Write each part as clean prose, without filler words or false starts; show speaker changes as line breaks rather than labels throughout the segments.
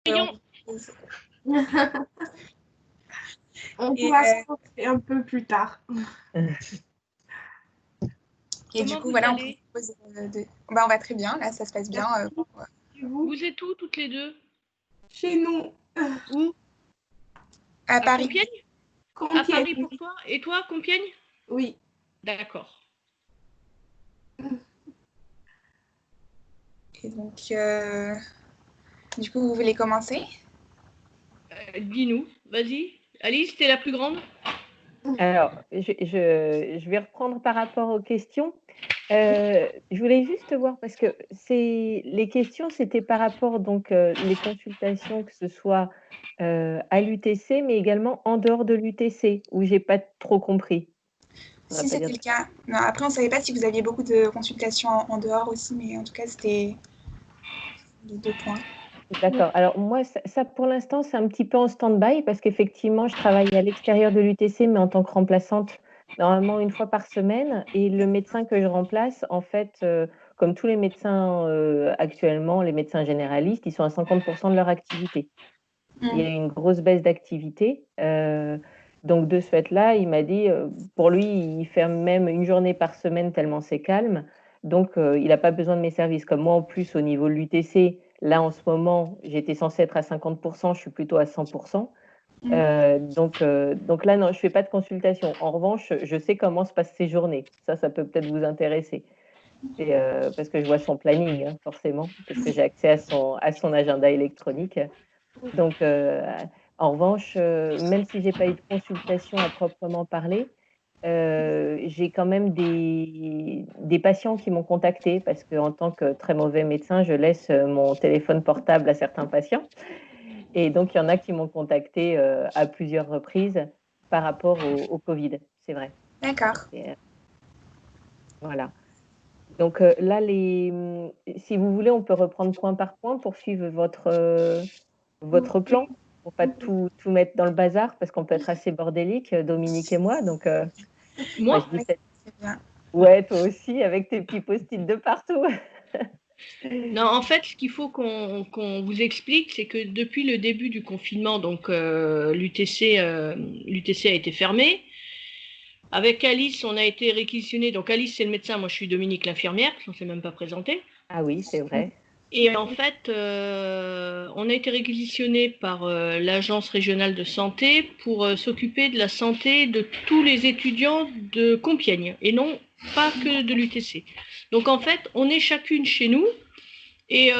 Voyons.
On
Et,
pourra se retrouver un peu plus tard.
Et du
Comment
coup,
vous
voilà, on
allez?
propose on va très bien, là, ça se passe bien.
Et vous,
Vous êtes où toutes les deux?
chez nous,
Où?
À
À
Paris.
Compiègne? À
Compiègne.
Paris pour toi? Et toi, Compiègne?
Oui.
D'accord.
Et donc, du coup, vous voulez commencer?
Dis-nous, vas-y. Alice, t'es la plus grande?
Alors, je vais reprendre par rapport aux questions. Je voulais juste voir parce que les questions, c'était par rapport donc les consultations, que ce soit à l'UTC, mais également en dehors de l'UTC, où j'ai pas trop compris.
Si c'était le cas. Non, après, on ne savait pas si vous aviez beaucoup de consultations en dehors aussi, mais en tout cas, c'était les 2 points.
D'accord. Alors moi, ça pour l'instant, c'est un petit peu en stand-by parce qu'effectivement, je travaille à l'extérieur de l'UTC, mais en tant que remplaçante, normalement une fois par semaine. Et le médecin que je remplace, en fait, comme tous les médecins actuellement, les médecins généralistes, ils sont à 50% de leur activité. Il y a une grosse baisse d'activité. Donc de ce fait-là, il m'a dit, pour lui, il fait même une journée par semaine tellement c'est calme. Donc il n'a pas besoin de mes services. Comme moi, en plus, au niveau de l'UTC, là, en ce moment, j'étais censée être à 50%, je suis plutôt à 100%. Donc là, non, je ne fais pas de consultation. En revanche, je sais comment se passent ses journées. Ça peut peut-être vous intéresser. Parce que je vois son planning, hein, forcément, parce que j'ai accès à son agenda électronique. Donc, en revanche, même si je n'ai pas eu de consultation à proprement parler, j'ai quand même des patients qui m'ont contacté parce qu'en tant que très mauvais médecin, je laisse mon téléphone portable à certains patients. Et donc, il y en a qui m'ont contacté à plusieurs reprises par rapport au Covid, c'est vrai.
D'accord.
Voilà. Donc là, si vous voulez, on peut reprendre point par point pour suivre votre plan, pour pas tout mettre dans le bazar, parce qu'on peut être assez bordélique, Dominique et moi. Donc,
Moi?
je dis peut-être,
C'est bien.
ouais, toi aussi, avec tes petits post-it de partout.
Non, en fait, ce qu'il faut qu'on vous explique, c'est que depuis le début du confinement, donc l'UTC a été fermé. Avec Alice, on a été réquisitionné. Donc Alice, c'est le médecin, moi je suis Dominique l'infirmière, on ne s'est même pas présenté.
Ah oui, c'est vrai.
Et en fait, on a été réquisitionné par l'Agence régionale de santé pour s'occuper de la santé de tous les étudiants de Compiègne, et non pas que de l'UTC. Donc en fait, on est chacune chez nous, et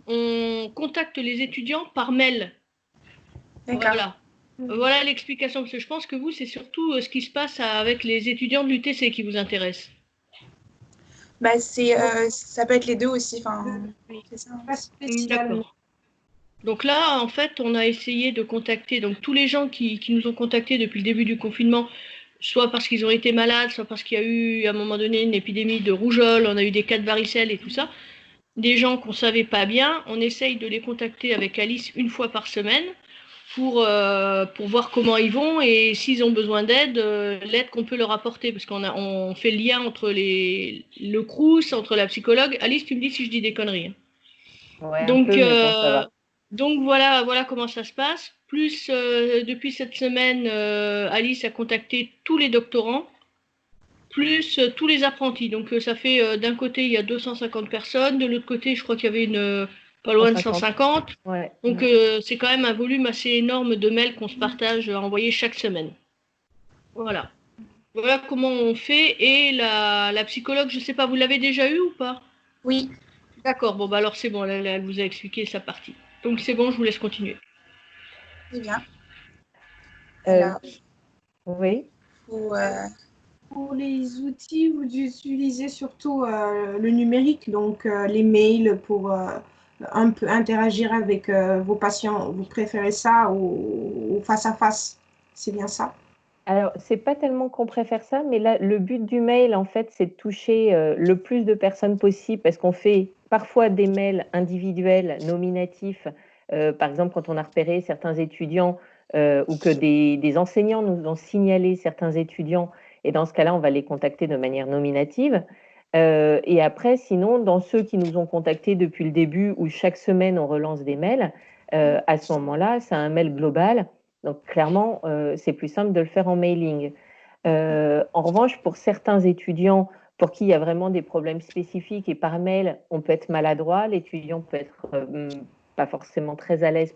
on contacte les étudiants par mail.
D'accord.
Voilà l'explication, parce que je pense que vous, c'est surtout ce qui se passe avec les étudiants de l'UTC qui vous intéresse.
Bah, ça peut être les deux aussi. Enfin, c'est ça.
Pas spécialement.
D'accord. Donc là, en fait, on a essayé de contacter donc tous les gens qui nous ont contactés depuis le début du confinement, soit parce qu'ils ont été malades, soit parce qu'il y a eu à un moment donné une épidémie de rougeole, on a eu des cas de varicelle et tout ça. Des gens qu'on ne savait pas bien, on essaye de les contacter avec Alice une fois par semaine pour voir comment ils vont et s'ils ont besoin d'aide, l'aide qu'on peut leur apporter, parce on fait le lien entre le CRUS, entre la psychologue. Alice, tu me dis si je dis des conneries.
Ouais,
Donc,
un peu, mais bon, ça va.
donc voilà comment ça se passe. Plus, depuis cette semaine, Alice a contacté tous les doctorants, plus tous les apprentis. Donc ça fait, d'un côté, il y a 250 personnes, de l'autre côté, je crois qu'il y avait pas loin de 150.
Ouais.
Donc c'est quand même un volume assez énorme de mails qu'on se partage à envoyer chaque semaine. Voilà. Voilà comment on fait. Et la psychologue, je ne sais pas, vous l'avez déjà eue ou pas?
Oui.
D'accord, bon, bah alors c'est bon, elle vous a expliqué sa partie. Donc c'est bon, je vous laisse continuer.
C'est bien.
Euh,
Alors,
oui.
Pour les outils, vous utilisez surtout le numérique, donc les mails pour un peu interagir avec vos patients. Vous préférez ça ou face à face? C'est bien ça?
Alors, c'est pas tellement qu'on préfère ça, mais là, le but du mail, en fait, c'est de toucher le plus de personnes possible parce qu'on fait parfois des mails individuels, nominatifs. Par exemple, quand on a repéré certains étudiants ou que des enseignants nous ont signalé certains étudiants, et dans ce cas-là, on va les contacter de manière nominative. Et après, sinon, dans ceux qui nous ont contactés depuis le début, où chaque semaine on relance des mails, À ce moment-là, c'est un mail global. Donc, clairement, c'est plus simple de le faire en mailing. En revanche, pour certains étudiants pour qui il y a vraiment des problèmes spécifiques et par mail, on peut être maladroit, l'étudiant peut être pas forcément très à l'aise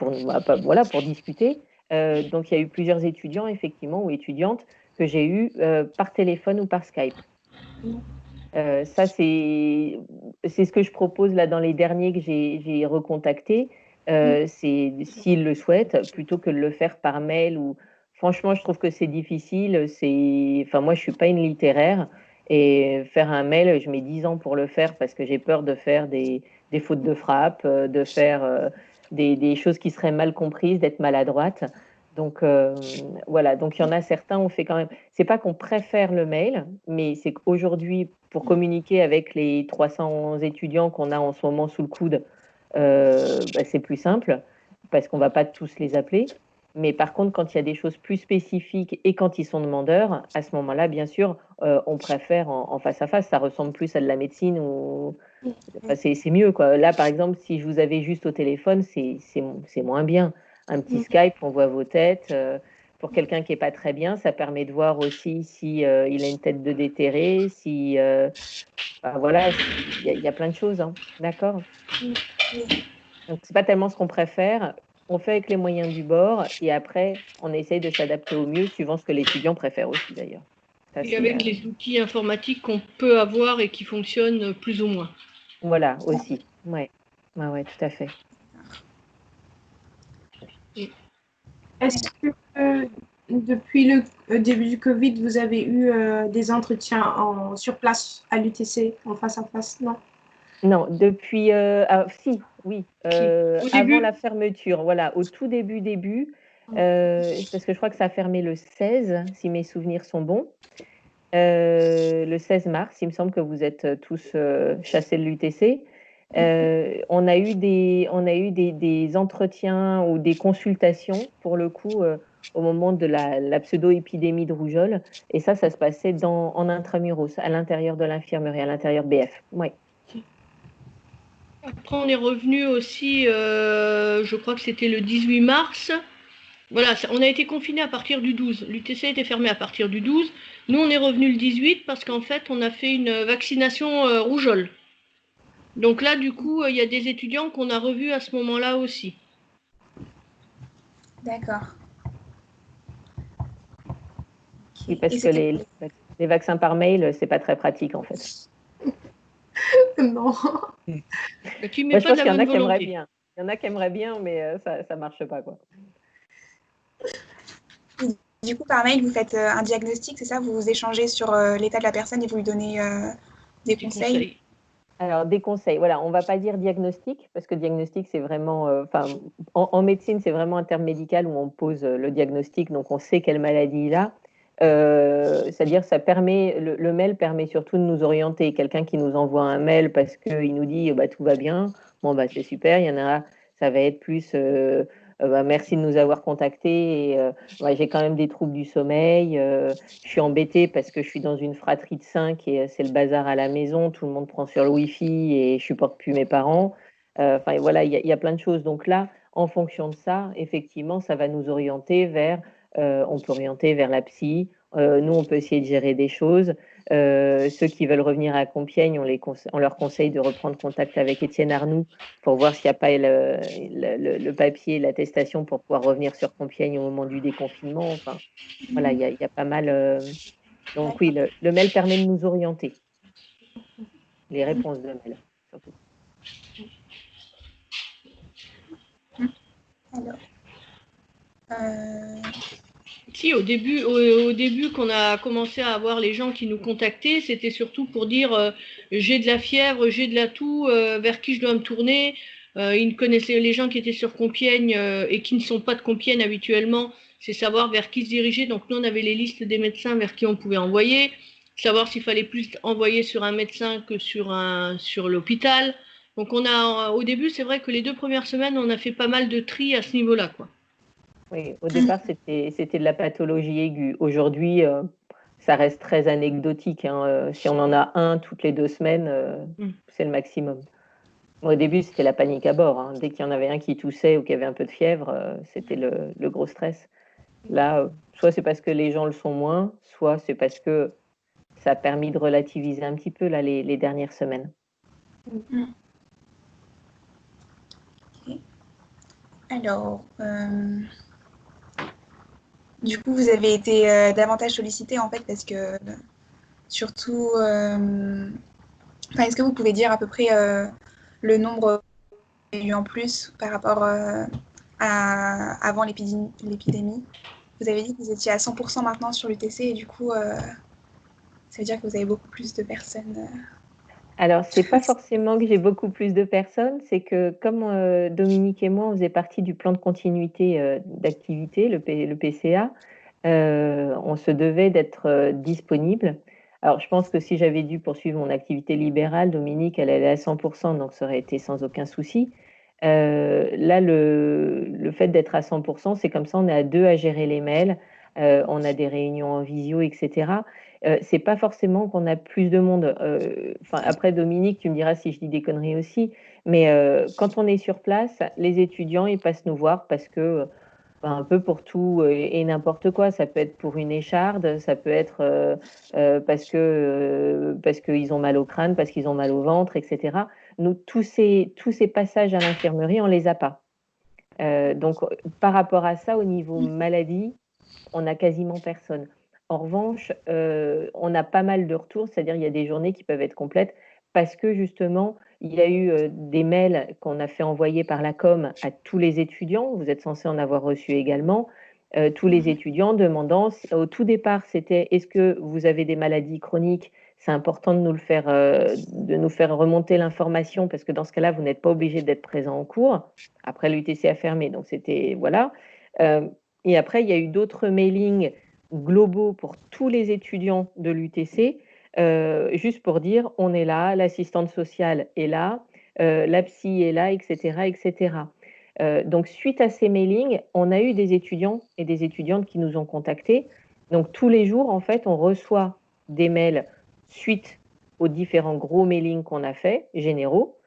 voilà, pour discuter. Donc, il y a eu plusieurs étudiants, effectivement, ou étudiantes que j'ai eu par téléphone ou par Skype. Ça, c'est ce que je propose là dans les derniers que j'ai recontactés. C'est s'ils le souhaitent, plutôt que de le faire par mail ou franchement, je trouve que c'est difficile. Enfin, moi, je suis pas une littéraire et faire un mail, je mets 10 ans pour le faire parce que j'ai peur de faire des fautes de frappe, de faire des choses qui seraient mal comprises, d'être maladroite. Donc voilà, donc il y en a certains, on fait quand même. C'est pas qu'on préfère le mail, mais c'est qu'aujourd'hui, pour communiquer avec les 300 étudiants qu'on a en ce moment sous le coude, c'est plus simple parce qu'on va pas tous les appeler. Mais par contre, quand il y a des choses plus spécifiques et quand ils sont demandeurs, à ce moment-là, bien sûr, on préfère en face à face. Ça ressemble plus à de la médecine ou enfin, c'est mieux, quoi. Là, par exemple, si je vous avais juste au téléphone, c'est moins bien. Un petit Skype, on voit vos têtes. Pour quelqu'un qui n'est pas très bien, ça permet de voir aussi si il a une tête de déterré, si voilà, il y a plein de choses, hein. D'accord? Donc c'est pas tellement ce qu'on préfère. On fait avec les moyens du bord et après on essaye de s'adapter au mieux suivant ce que l'étudiant préfère aussi d'ailleurs. Ça,
Et avec les outils informatiques qu'on peut avoir et qui fonctionnent plus ou moins.
Voilà, aussi. Ouais, tout à fait.
Est-ce que depuis le début du Covid, vous avez eu des entretiens sur place à l'UTC, en face à face? Non.
Non, depuis si, oui, avant la fermeture, voilà, au tout début, parce que je crois que ça a fermé le 16, si mes souvenirs sont bons. Le 16 mars, il me semble que vous êtes tous chassés de l'UTC. On a eu des entretiens ou des consultations, pour le coup, au moment de la pseudo-épidémie de rougeole. Et ça se passait en intramuros, à l'intérieur de l'infirmerie, à l'intérieur BF. Oui.
Après, on est revenu aussi, je crois que c'était le 18 mars. Voilà, on a été confinés à partir du 12. L'UTC était fermé à partir du 12. Nous, on est revenu le 18 parce qu'en fait, on a fait une vaccination rougeole. Donc là, du coup, il y a des étudiants qu'on a revus à ce moment-là aussi.
D'accord.
Oui, parce que les vaccins par mail, c'est pas très pratique en fait.
Non.
Tu mets pas de la bonne volonté.
Il y en a qui aimeraient bien, mais ça marche pas, quoi.
Du coup, par mail, vous faites un diagnostic, c'est ça? Vous vous échangez sur l'état de la personne et vous lui donnez des conseils.
Alors, des conseils, voilà, on ne va pas dire diagnostic, parce que diagnostic, c'est vraiment, en médecine, c'est vraiment un terme médical où on pose le diagnostic, donc on sait quelle maladie il a. C'est-à-dire, le mail permet surtout de nous orienter. Quelqu'un qui nous envoie un mail parce qu'il nous dit tout va bien, bon, c'est super. Il y en a, ça va être plus merci de nous avoir contactés. J'ai quand même des troubles du sommeil. Je suis embêtée parce que je suis dans une fratrie de 5 et c'est le bazar à la maison. Tout le monde prend sur le Wi-Fi et je supporte plus mes parents. Voilà, il y a plein de choses. Donc là, en fonction de ça, effectivement, ça va nous orienter vers on peut orienter vers la psy. Nous, on peut essayer de gérer des choses. Ceux qui veulent revenir à Compiègne, on leur conseille de reprendre contact avec Étienne Arnoux pour voir s'il n'y a pas le papier, l'attestation pour pouvoir revenir sur Compiègne au moment du déconfinement. Enfin, voilà, il y a pas mal. Donc oui, le mail permet de nous orienter. Les réponses de mail, surtout.
Alors,
Si, au début qu'on a commencé à avoir les gens qui nous contactaient, c'était surtout pour dire j'ai de la fièvre, j'ai de la toux, vers qui je dois me tourner. Ils connaissaient les gens qui étaient sur Compiègne et qui ne sont pas de Compiègne habituellement, c'est savoir vers qui se diriger. Donc nous, on avait les listes des médecins vers qui on pouvait envoyer, savoir s'il fallait plus envoyer sur un médecin que sur l'hôpital. Donc au début, c'est vrai que les 2 premières semaines, on a fait pas mal de tri à ce niveau-là, quoi.
Oui, au départ, c'était de la pathologie aiguë. Aujourd'hui, ça reste très anecdotique, hein. Si on en a un toutes les 2 semaines, c'est le maximum. Au début, c'était la panique à bord, hein. Dès qu'il y en avait un qui toussait ou qui avait un peu de fièvre, c'était le gros stress. Là, soit c'est parce que les gens le sont moins, soit c'est parce que ça a permis de relativiser un petit peu là, les dernières semaines.
Okay. Alors, du coup, vous avez été davantage sollicité en fait parce que surtout, est-ce que vous pouvez dire à peu près le nombre eu en plus par rapport à avant l'épidémie? Vous avez dit que vous étiez à 100% maintenant sur l'UTC et du coup, ça veut dire que vous avez beaucoup plus de personnes.
Alors, c'est pas forcément que j'ai beaucoup plus de personnes, c'est que comme Dominique et moi, on faisait partie du plan de continuité d'activité, le PCA, on se devait d'être disponible. Alors, je pense que si j'avais dû poursuivre mon activité libérale, Dominique, elle est à 100%, donc ça aurait été sans aucun souci. Là, le fait d'être à 100%, c'est comme ça, on est à deux à gérer les mails, on a des réunions en visio, etc. C'est pas forcément qu'on a plus de monde. Après, Dominique, tu me diras si je dis des conneries aussi, mais quand on est sur place, les étudiants, ils passent nous voir parce que un peu pour tout et n'importe quoi. Ça peut être pour une écharde, ça peut être parce qu'ils ont mal au crâne, parce qu'ils ont mal au ventre, etc. Nous, tous ces passages à l'infirmerie, on les a pas. Donc, par rapport à ça, au niveau maladie, on n'a quasiment personne. En revanche, on a pas mal de retours, c'est-à-dire il y a des journées qui peuvent être complètes parce que justement, il y a eu des mails qu'on a fait envoyer par la com à tous les étudiants. Vous êtes censé en avoir reçu également. Tous les étudiants demandant, au tout départ, c'était est-ce que vous avez des maladies chroniques? C'est important de de nous faire remonter l'information parce que dans ce cas-là, vous n'êtes pas obligé d'être présent en cours. Après, l'UTC a fermé, donc c'était voilà. Et après, il y a eu d'autres mailings globaux pour tous les étudiants de l'UTC, juste pour dire on est là, l'assistante sociale est là, la psy est là, etc. etc. Donc, suite à ces mailings, on a eu des étudiants et des étudiantes qui nous ont contactés. Donc, tous les jours, en fait, on reçoit des mails suite aux différents gros mailings qu'on a fait, généraux.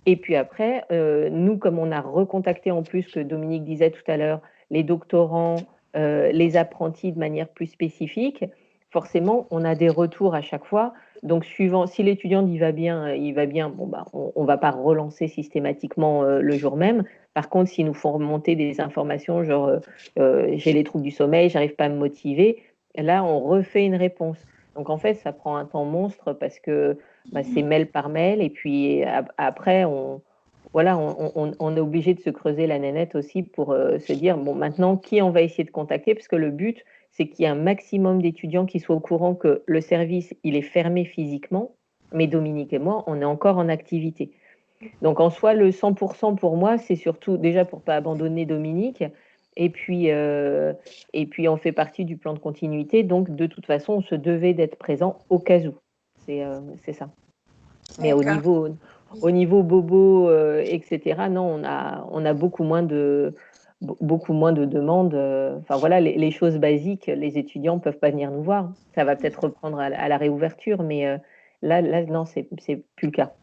Et puis après, nous, comme on a recontacté en plus, que Dominique disait tout à l'heure, les doctorants, les apprentis de manière plus spécifique, forcément, on a des retours à chaque fois. Donc, suivant, si l'étudiant il va bien, bon, bah, on ne va pas relancer systématiquement le jour même. Par contre, s'ils nous font remonter des informations, genre j'ai les troubles du sommeil, j'arrive pas à me motiver, là, on refait une réponse. Donc, en fait, ça prend un temps monstre parce que c'est mail par mail. Et puis après, voilà, on est obligé de se creuser la nénette aussi pour se dire, bon, maintenant, qui on va essayer de contacter? Parce que le but, c'est qu'il y ait un maximum d'étudiants qui soient au courant que le service, il est fermé physiquement, mais Dominique et moi, on est encore en activité. Donc, en soi, le 100% pour moi, c'est surtout déjà pour ne pas abandonner Dominique. Et puis, on fait partie du plan de continuité. Donc, de toute façon, on se devait d'être présent au cas où. C'est ça. Mais au niveau bobo, etc., non, on a beaucoup moins de demandes. Enfin voilà, les choses basiques, les étudiants ne peuvent pas venir nous voir. Ça va peut-être reprendre à la réouverture, mais là, non, c'est plus le cas.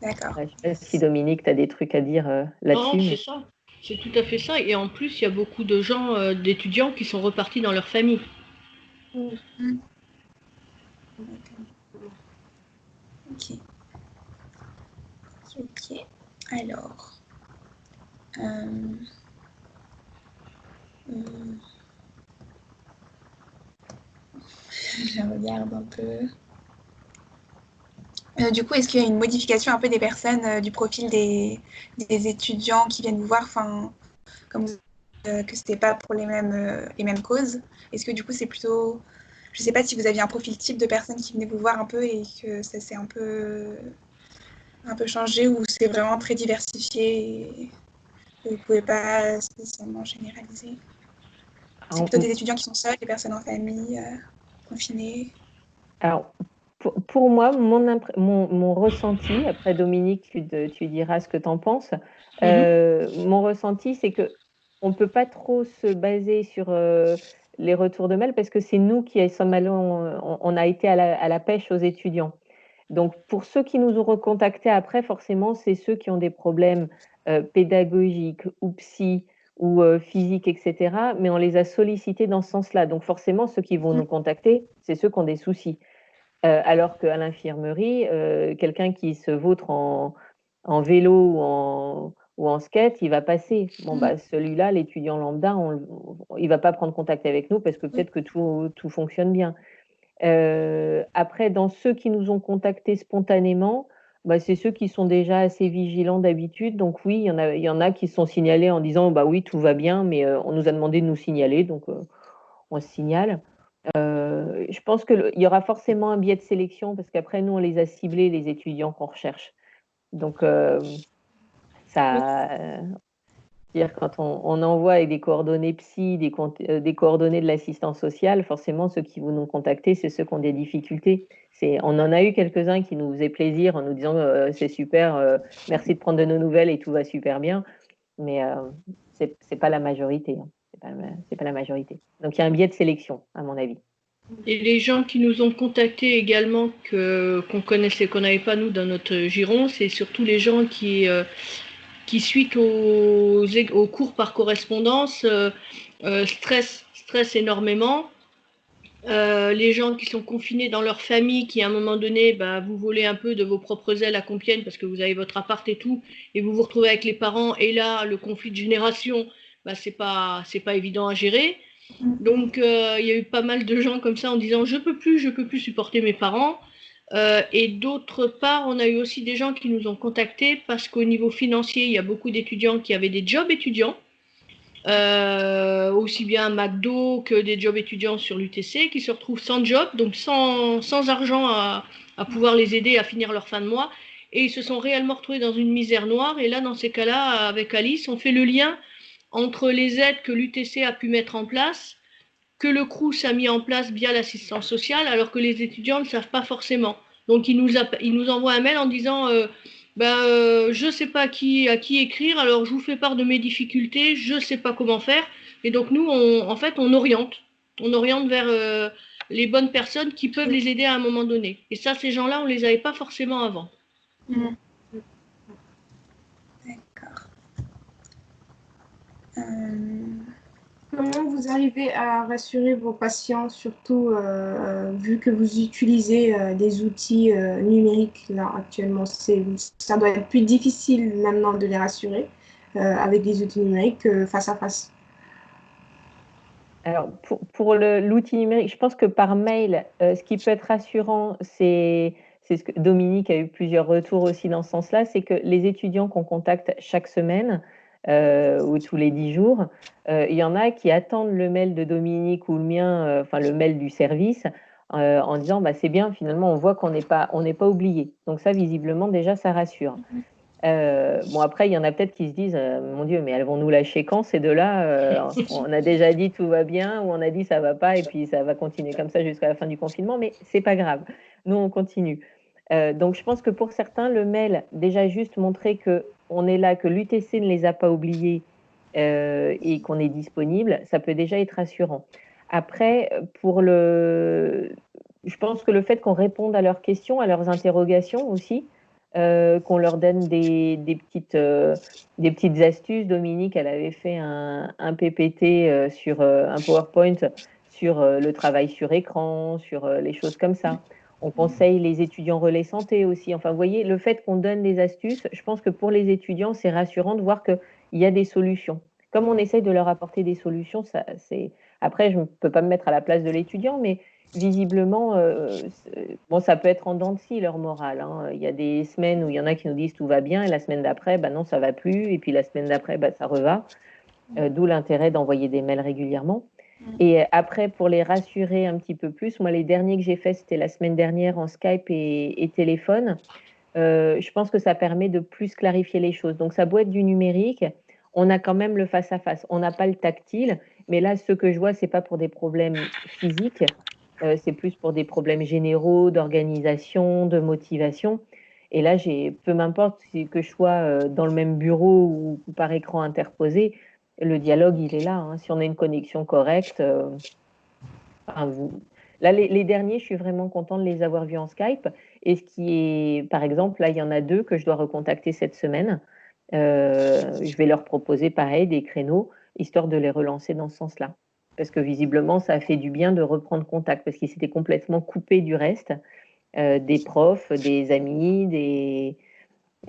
D'accord.
Je ne sais pas si Dominique, tu as des trucs à dire là-dessus.
Non, c'est ça. C'est tout à fait ça. Et en plus, il y a beaucoup de gens, d'étudiants qui sont repartis dans leur famille.
Ok. Ok. Alors. Je regarde un peu. Du coup, est-ce qu'il y a une modification un peu des personnes, du profil des étudiants qui viennent vous voir, comme que c'était pas pour les mêmes causes? Est-ce que du coup, c'est plutôt, je sais pas si vous aviez un profil type de personnes qui venaient vous voir un peu et que ça s'est un peu changé ou c'est vraiment très diversifié et vous pouvez pas spécialement généraliser? C'est plutôt des étudiants qui sont seuls, des personnes en famille, confinées?
Alors, pour moi, mon ressenti, après Dominique, tu diras ce que tu en penses, mon ressenti, c'est qu'on ne peut pas trop se baser sur les retours de mail parce que c'est nous qui sommes allés, on a été à la pêche aux étudiants. Donc, pour ceux qui nous ont recontactés après, forcément, c'est ceux qui ont des problèmes pédagogiques ou psy ou physiques, etc. Mais on les a sollicités dans ce sens-là. Donc, forcément, ceux qui vont nous contacter, c'est ceux qui ont des soucis. Alors qu'à l'infirmerie, quelqu'un qui se vautre en vélo ou en skate, il va passer. Bon, bah, celui-là, l'étudiant lambda, il ne va pas prendre contact avec nous parce que peut-être que tout fonctionne bien. Après, dans ceux qui nous ont contactés spontanément, bah, c'est ceux qui sont déjà assez vigilants d'habitude. Donc oui, il y en a qui sont signalés en disant bah oui, tout va bien, mais on nous a demandé de nous signaler, donc on se signale. Je pense qu'il y aura forcément un biais de sélection parce qu'après, nous, on les a ciblés, les étudiants qu'on recherche. Donc, ça, dire quand on envoie avec des coordonnées psy, des coordonnées de l'assistance sociale, forcément, ceux qui vont nous contacter, c'est ceux qui ont des difficultés. On en a eu quelques-uns qui nous faisaient plaisir en nous disant c'est super, merci de prendre de nos nouvelles et tout va super bien. Mais c'est pas la majorité. Hein. C'est pas la majorité. Donc, il y a un biais de sélection, à mon avis.
Et les gens qui nous ont contactés également, qu'on connaissait, qu'on n'avait pas nous dans notre giron, c'est surtout les gens qui suite aux cours par correspondance, stressent énormément. Les gens qui sont confinés dans leur famille, qui à un moment donné, bah, vous volez un peu de vos propres ailes à Compiègne parce que vous avez votre appart et tout, et vous vous retrouvez avec les parents, et là, le conflit de génération, bah, c'est pas évident à gérer. Donc, il y a eu pas mal de gens comme ça en disant je peux plus supporter mes parents. Et d'autre part, on a eu aussi des gens qui nous ont contactés parce qu'au niveau financier, il y a beaucoup d'étudiants qui avaient des jobs étudiants, aussi bien à McDo que des jobs étudiants sur l'UTC, qui se retrouvent sans job, donc sans argent à pouvoir les aider à finir leur fin de mois. Et ils se sont réellement retrouvés dans une misère noire. Et là, dans ces cas-là, avec Alice, on fait le lien entre les aides que l'UTC a pu mettre en place, que le Crous a mis en place via l'assistance sociale, alors que les étudiants ne savent pas forcément. Donc, ils nous envoient un mail en disant je ne sais pas à qui écrire, alors je vous fais part de mes difficultés, je ne sais pas comment faire. Et donc, nous, on oriente. On oriente vers les bonnes personnes qui peuvent les aider à un moment donné. Et ça, ces gens-là, on ne les avait pas forcément avant.
D'accord.
Comment vous arrivez à rassurer vos patients, surtout vu que vous utilisez des outils numériques là actuellement? Ça doit être plus difficile maintenant de les rassurer avec des outils numériques face à face.
Alors, pour l'outil numérique, je pense que par mail, ce qui peut être rassurant, c'est ce que Dominique a eu plusieurs retours aussi dans ce sens-là, c'est que les étudiants qu'on contacte chaque semaine ou tous les 10 jours, il y en a qui attendent le mail de Dominique ou le mien, enfin le mail du service, en disant bah, c'est bien, finalement, on voit qu'on n'est pas oublié. Donc ça, visiblement, déjà, ça rassure. Bon, après, il y en a peut-être qui se disent mon Dieu, mais elles vont nous lâcher quand ces deux-là On a déjà dit tout va bien, ou on a dit ça va pas, et puis ça va continuer comme ça jusqu'à la fin du confinement, mais c'est pas grave. Nous, on continue. Donc, je pense que pour certains, le mail, déjà juste montrer qu'on est là, que l'UTC ne les a pas oubliés et qu'on est disponible, ça peut déjà être rassurant. Après, je pense que le fait qu'on réponde à leurs questions, à leurs interrogations aussi, qu'on leur donne des petites astuces. Dominique, elle avait fait un PPT sur un PowerPoint sur le travail sur écran, sur les choses comme ça. On conseille les étudiants relais santé aussi. Enfin, vous voyez, le fait qu'on donne des astuces, je pense que pour les étudiants, c'est rassurant de voir qu'il y a des solutions. Comme on essaye de leur apporter des solutions, après, je ne peux pas me mettre à la place de l'étudiant, mais visiblement, bon, ça peut être en dents de scie leur morale. Hein. Il y a des semaines où il y en a qui nous disent tout va bien, et la semaine d'après, bah non, ça va plus, et puis la semaine d'après, bah, ça reva. D'où l'intérêt d'envoyer des mails régulièrement. Et après, pour les rassurer un petit peu plus, moi, les derniers que j'ai faits, c'était la semaine dernière en Skype et téléphone. Je pense que ça permet de plus clarifier les choses. Donc, ça doit être du numérique. On a quand même le face-à-face. On n'a pas le tactile, mais là, ce que je vois, ce n'est pas pour des problèmes physiques. C'est plus pour des problèmes généraux, d'organisation, de motivation. Et là, peu m'importe que je sois dans le même bureau ou par écran interposé, le dialogue, il est là. Hein. Si on a une connexion correcte, là, les derniers, je suis vraiment contente de les avoir vus en Skype. Et ce qui est, par exemple, là, il y en a 2 que je dois recontacter cette semaine. Je vais leur proposer, pareil, des créneaux, histoire de les relancer dans ce sens-là. Parce que visiblement, ça a fait du bien de reprendre contact, parce qu'ils s'étaient complètement coupés du reste, des profs, des amis,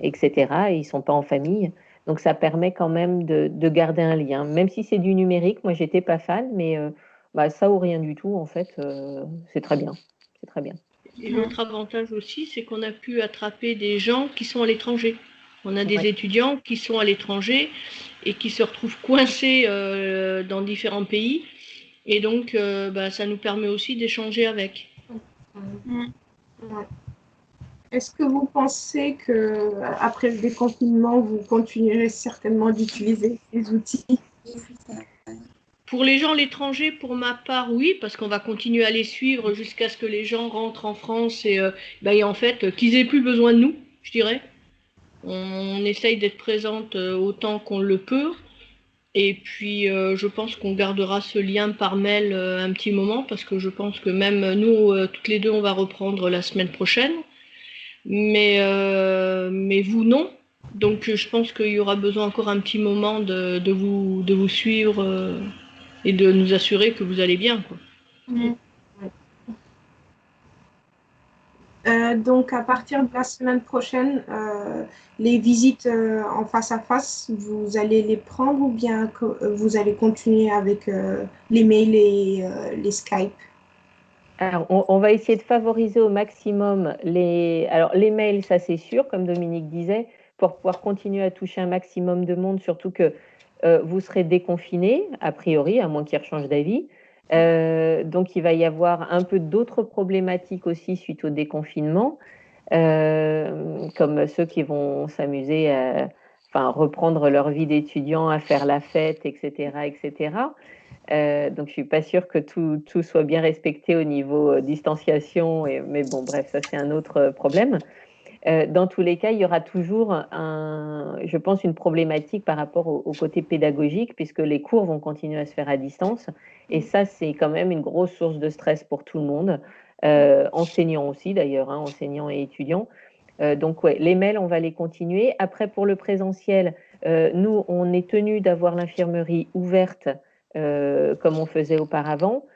etc. Et ils ne sont pas en famille. Donc, ça permet quand même de garder un lien. Même si c'est du numérique, moi, j'étais pas fan, mais ça ou rien du tout, en fait, c'est très bien. C'est très bien.
Et l'autre avantage aussi, c'est qu'on a pu attraper des gens qui sont à l'étranger. On a des étudiants qui sont à l'étranger et qui se retrouvent coincés dans différents pays. Et donc, ça nous permet aussi d'échanger avec.
Ouais. Est-ce que vous pensez qu'après le déconfinement, vous continuerez certainement d'utiliser ces outils?
Pour les gens à l'étranger, pour ma part, oui, parce qu'on va continuer à les suivre jusqu'à ce que les gens rentrent en France et en fait, qu'ils aient plus besoin de nous, je dirais. On essaye d'être présente autant qu'on le peut. Et puis, je pense qu'on gardera ce lien par mail un petit moment, parce que je pense que même nous, toutes les deux, on va reprendre la semaine prochaine. Mais vous, non. Donc, je pense qu'il y aura besoin encore un petit moment de vous suivre et de nous assurer que vous allez bien, quoi.
Donc, à partir de la semaine prochaine, les visites en face à face, vous allez les prendre ou bien vous allez continuer avec les mails et les Skype?
Alors, on va essayer de favoriser au maximum les mails, ça c'est sûr, comme Dominique disait, pour pouvoir continuer à toucher un maximum de monde, surtout que vous serez déconfinés, a priori, à moins qu'ils rechangent d'avis. Donc, il va y avoir un peu d'autres problématiques aussi suite au déconfinement, comme ceux qui vont s'amuser à reprendre leur vie d'étudiant, à faire la fête, etc., etc. Donc, je ne suis pas sûre que tout soit bien respecté au niveau distanciation, mais bon, bref, ça c'est un autre problème. Dans tous les cas, il y aura toujours, je pense, une problématique par rapport au côté pédagogique, puisque les cours vont continuer à se faire à distance. Et ça, c'est quand même une grosse source de stress pour tout le monde, enseignants aussi d'ailleurs, enseignants et étudiants. Donc, ouais, les mails, on va les continuer. Après, pour le présentiel, nous, on est tenu d'avoir l'infirmerie ouverte comme on faisait auparavant.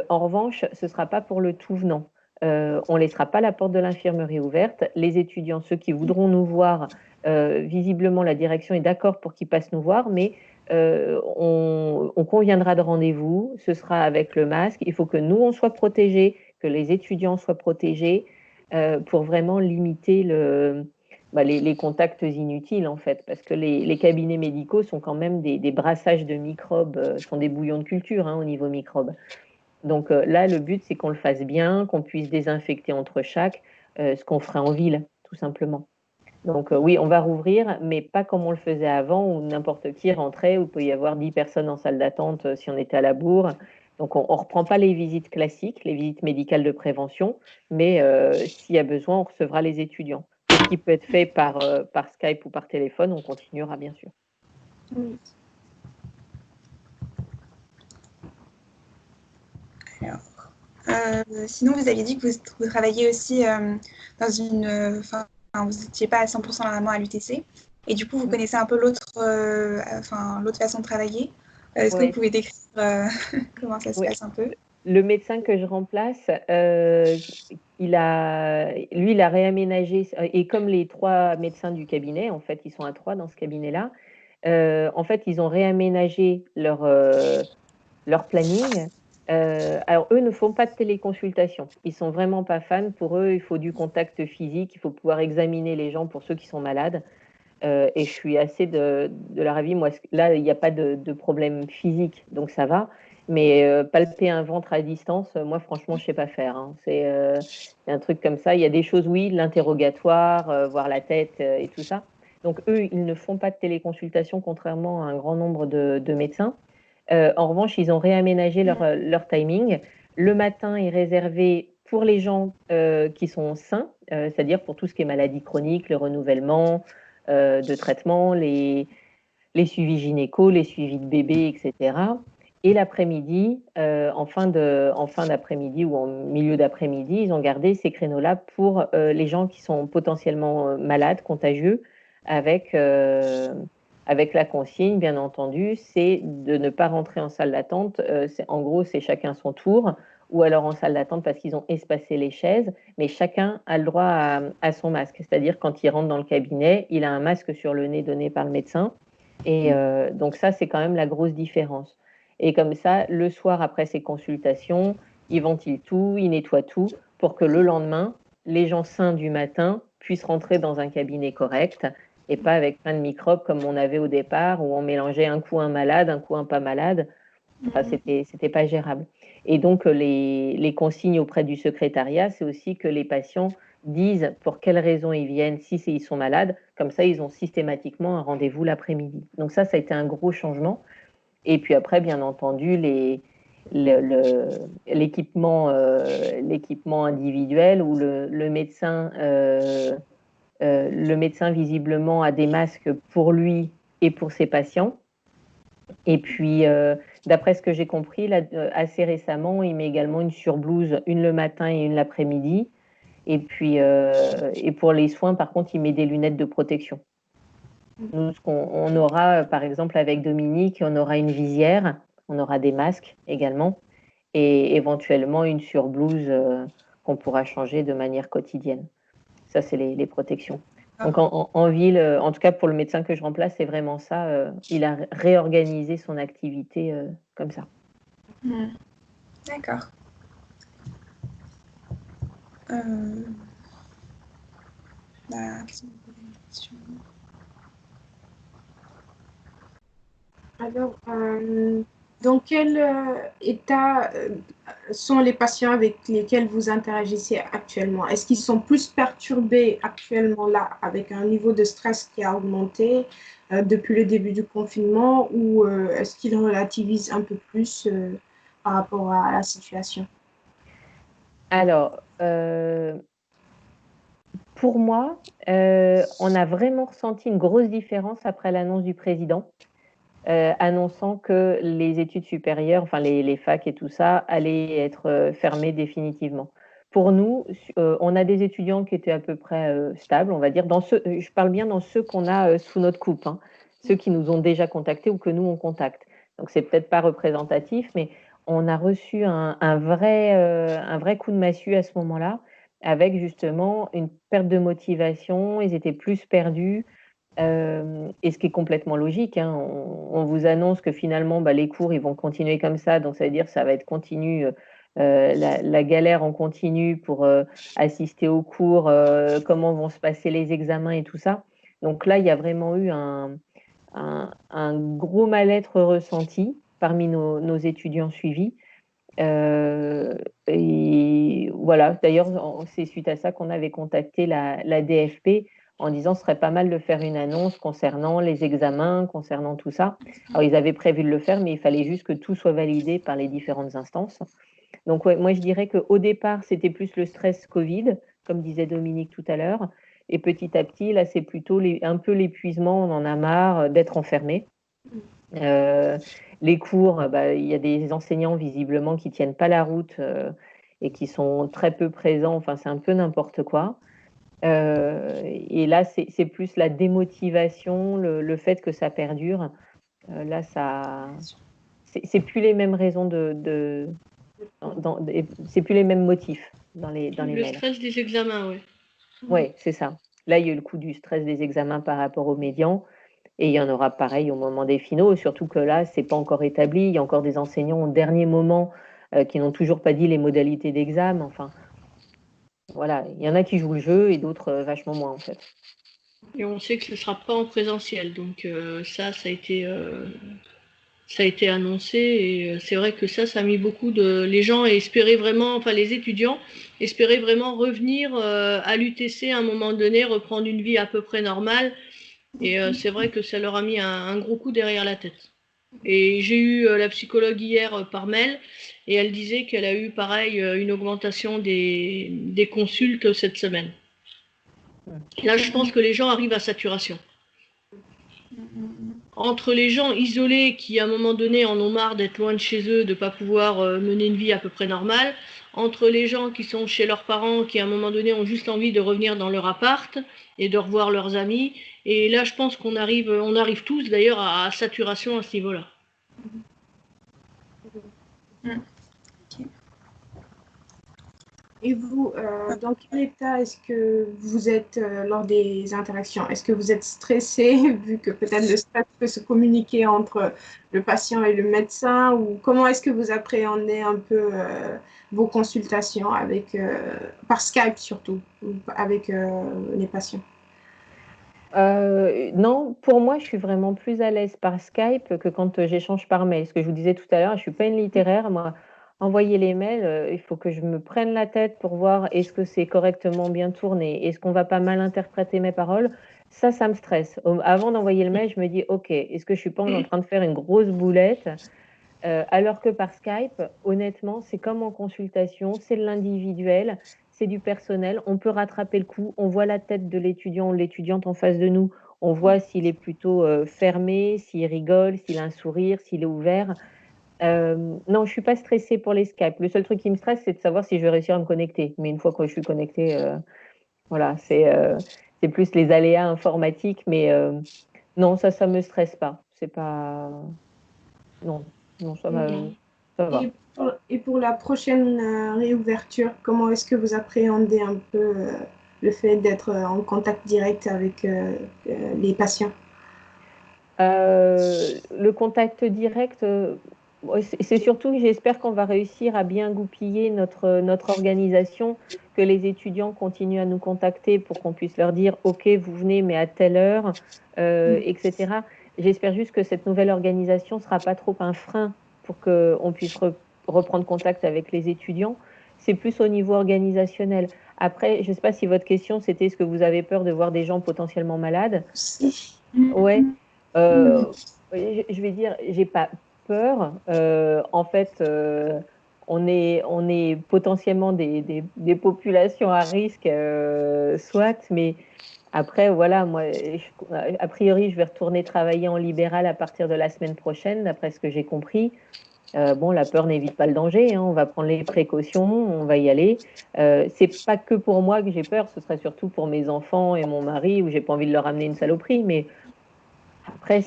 En revanche, ce ne sera pas pour le tout venant. On ne laissera pas la porte de l'infirmerie ouverte. Les étudiants, ceux qui voudront nous voir, visiblement, la direction est d'accord pour qu'ils passent nous voir, mais on conviendra de rendez-vous. Ce sera avec le masque. Il faut que nous, on soit protégés, que les étudiants soient protégés pour vraiment limiter les contacts inutiles, en fait, parce que les cabinets médicaux sont quand même des brassages de microbes, sont des bouillons de culture au niveau microbes. Donc là, le but, c'est qu'on le fasse bien, qu'on puisse désinfecter entre chaque, ce qu'on ferait en ville, tout simplement. Donc oui, on va rouvrir, mais pas comme on le faisait avant, où n'importe qui rentrait, où il peut y avoir 10 personnes en salle d'attente si on était à la bourre. Donc on ne reprend pas les visites classiques, les visites médicales de prévention, mais s'il y a besoin, on recevra les étudiants. Ce qui peut être fait par Skype ou par téléphone, on continuera bien sûr.
Oui.
Alors, sinon, vous aviez dit que vous travaillez aussi dans une... vous n'étiez pas à 100% normalement à l'UTC. Et du coup, vous connaissez un peu l'autre façon de travailler. Est-ce que vous pouvez décrire comment ça se passe un peu?
Le médecin que je remplace, il a réaménagé, et comme les 3 médecins du cabinet, en fait, ils sont à 3 dans ce cabinet-là, en fait, ils ont réaménagé leur planning. Alors, eux ne font pas de téléconsultation. Ils sont vraiment pas fans. Pour eux, il faut du contact physique, il faut pouvoir examiner les gens pour ceux qui sont malades. Et je suis assez de leur avis. Moi, là, il n'y a pas de problème physique, donc ça va. Mais palper un ventre à distance, moi, franchement, je ne sais pas faire. C'est un truc comme ça. Il y a des choses, oui, l'interrogatoire, voir la tête et tout ça. Donc, eux, ils ne font pas de téléconsultation, contrairement à un grand nombre de médecins. En revanche, ils ont réaménagé leur timing. Le matin est réservé pour les gens qui sont sains, c'est-à-dire pour tout ce qui est maladie chronique, le renouvellement de traitement, les suivis gynéco, les suivis de bébés, etc. Et l'après-midi, en fin d'après-midi ou en milieu d'après-midi, ils ont gardé ces créneaux-là pour les gens qui sont potentiellement malades, contagieux, avec la consigne, bien entendu, c'est de ne pas rentrer en salle d'attente. En gros, c'est chacun son tour, ou alors en salle d'attente parce qu'ils ont espacé les chaises, mais chacun a le droit à son masque. C'est-à-dire, quand il rentre dans le cabinet, il a un masque sur le nez donné par le médecin. Et donc ça, c'est quand même la grosse différence. Et comme ça, le soir, après ces consultations, ils ventilent tout, ils nettoient tout pour que le lendemain, les gens sains du matin puissent rentrer dans un cabinet correct et pas avec plein de microbes comme on avait au départ où on mélangeait un coup un malade, un coup un pas malade. Enfin, c'était pas gérable. Et donc, les consignes auprès du secrétariat, c'est aussi que les patients disent pour quelles raisons ils viennent, si ils sont malades. Comme ça, ils ont systématiquement un rendez-vous l'après-midi. Donc ça a été un gros changement. Et puis après, bien entendu, l'équipement individuel où le médecin visiblement a des masques pour lui et pour ses patients. Et puis, d'après ce que j'ai compris, là, assez récemment, il met également une surblouse, une le matin et une l'après-midi. Et puis, et pour les soins, par contre, il met des lunettes de protection. Nous, on aura, par exemple, avec Dominique, on aura une visière, on aura des masques également, et éventuellement une surblouse qu'on pourra changer de manière quotidienne. Ça, c'est les protections. Donc, en ville, en tout cas pour le médecin que je remplace, c'est vraiment ça. Il a réorganisé son activité comme ça.
D'accord.
Alors, dans quel état sont les patients avec lesquels vous interagissez actuellement? Est-ce qu'ils sont plus perturbés actuellement là, avec un niveau de stress qui a augmenté depuis le début du confinement, ou est-ce qu'ils relativisent un peu plus par rapport à la situation?
Alors, pour moi, on a vraiment ressenti une grosse différence après l'annonce du président, annonçant que les études supérieures, enfin les facs et tout ça, allaient être fermées définitivement. Pour nous, on a des étudiants qui étaient à peu près stables, on va dire. Je parle bien dans ceux qu'on a sous notre coupe, hein, ceux qui nous ont déjà contactés ou que nous on contacte. Donc c'est peut-être pas représentatif, mais on a reçu un vrai coup de massue à ce moment-là, avec justement une perte de motivation. Ils étaient plus perdus. Et ce qui est complètement logique, hein, on vous annonce que finalement, les cours, ils vont continuer comme ça, donc ça veut dire que ça va être continu, la galère en continu pour assister aux cours, comment vont se passer les examens et tout ça. Donc là, il y a vraiment eu un gros mal-être ressenti parmi nos étudiants suivis. Et voilà, d'ailleurs, c'est suite à ça qu'on avait contacté la DFP en disant ce serait pas mal de faire une annonce concernant les examens, concernant tout ça. Alors, ils avaient prévu de le faire, mais il fallait juste que tout soit validé par les différentes instances. Donc, ouais, moi, je dirais qu'au départ, c'était plus le stress Covid, comme disait Dominique tout à l'heure. Et petit à petit, là, c'est plutôt un peu l'épuisement, on en a marre d'être enfermé. Les cours, il y a des enseignants visiblement qui tiennent pas la route et qui sont très peu présents. Enfin, c'est un peu n'importe quoi. Et là, c'est plus la démotivation, le fait que ça perdure. Là, c'est plus les mêmes raisons c'est plus les mêmes motifs dans les mails.
Le stress des examens, oui.
Oui, c'est ça. Là, il y a eu le coup du stress des examens par rapport aux médians. Et il y en aura pareil au moment des finaux, surtout que là, ce n'est pas encore établi. Il y a encore des enseignants au dernier moment qui n'ont toujours pas dit les modalités d'examen. Enfin, voilà, il y en a qui jouent le jeu et d'autres vachement moins, en fait.
Et on sait que ce ne sera pas en présentiel. Donc ça a été annoncé. Et c'est vrai que ça a mis beaucoup de... Les gens espéraient vraiment, enfin les étudiants espéraient vraiment revenir à l'UTC à un moment donné, reprendre une vie à peu près normale. Et c'est vrai que ça leur a mis un gros coup derrière la tête. Et j'ai eu la psychologue hier par mail et elle disait qu'elle a eu pareil une augmentation des consultes cette semaine. Là, je pense que les gens arrivent à saturation. Entre les gens isolés qui, à un moment donné, en ont marre d'être loin de chez eux, de ne pas pouvoir mener une vie à peu près normale, entre les gens qui sont chez leurs parents, qui, à un moment donné, ont juste envie de revenir dans leur appart et de revoir leurs amis. Et là, je pense qu'on arrive tous, d'ailleurs, à saturation à ce niveau-là.
Et vous, dans quel état est-ce que vous êtes lors des interactions? Est-ce que vous êtes stressé, vu que peut-être le stress peut se communiquer entre le patient et le médecin, ou comment est-ce que vous appréhendez un peu vos consultations avec, par Skype surtout, avec les patients?
Non, pour moi, je suis vraiment plus à l'aise par Skype que quand j'échange par mail. Ce que je vous disais tout à l'heure, je suis pas une littéraire, moi. Envoyer les mails, il faut que je me prenne la tête pour voir est-ce que c'est correctement bien tourné, est-ce qu'on va pas mal interpréter mes paroles. Ça me stresse. Avant d'envoyer le mail, je me dis, ok, est-ce que je suis pas en train de faire une grosse boulette? Alors que par Skype, honnêtement, c'est comme en consultation, c'est de l'individuel, c'est du personnel. On peut rattraper le coup. On voit la tête de l'étudiant ou l'étudiante en face de nous. On voit s'il est plutôt fermé, s'il rigole, s'il a un sourire, s'il est ouvert. Non, je suis pas stressée pour les Skype. Le seul truc qui me stresse, c'est de savoir si je vais réussir à me connecter. Mais une fois que je suis connectée, voilà, c'est plus les aléas informatiques. Mais non, ça me stresse pas. C'est pas. Non, non, ça va. Ça va.
Et pour la prochaine réouverture, comment est-ce que vous appréhendez un peu le fait d'être en contact direct avec les patients?
Le contact direct, c'est surtout que j'espère qu'on va réussir à bien goupiller notre organisation, que les étudiants continuent à nous contacter pour qu'on puisse leur dire OK, vous venez, mais à telle heure, etc. J'espère juste que cette nouvelle organisation ne sera pas trop un frein pour qu'on puisse reprendre contact avec les étudiants. C'est plus au niveau organisationnel. Après, je ne sais pas si votre question, c'était est-ce que vous avez peur de voir des gens potentiellement malades? Ouais. Je vais dire, j'ai pas peur. En fait, on est potentiellement des populations à risque, soit, mais après, voilà, moi, a priori, je vais retourner travailler en libéral à partir de la semaine prochaine, d'après ce que j'ai compris. Bon, la peur n'évite pas le danger, hein, on va prendre les précautions, on va y aller. C'est pas que pour moi que j'ai peur, ce serait surtout pour mes enfants et mon mari, où j'ai pas envie de leur amener une saloperie, mais après,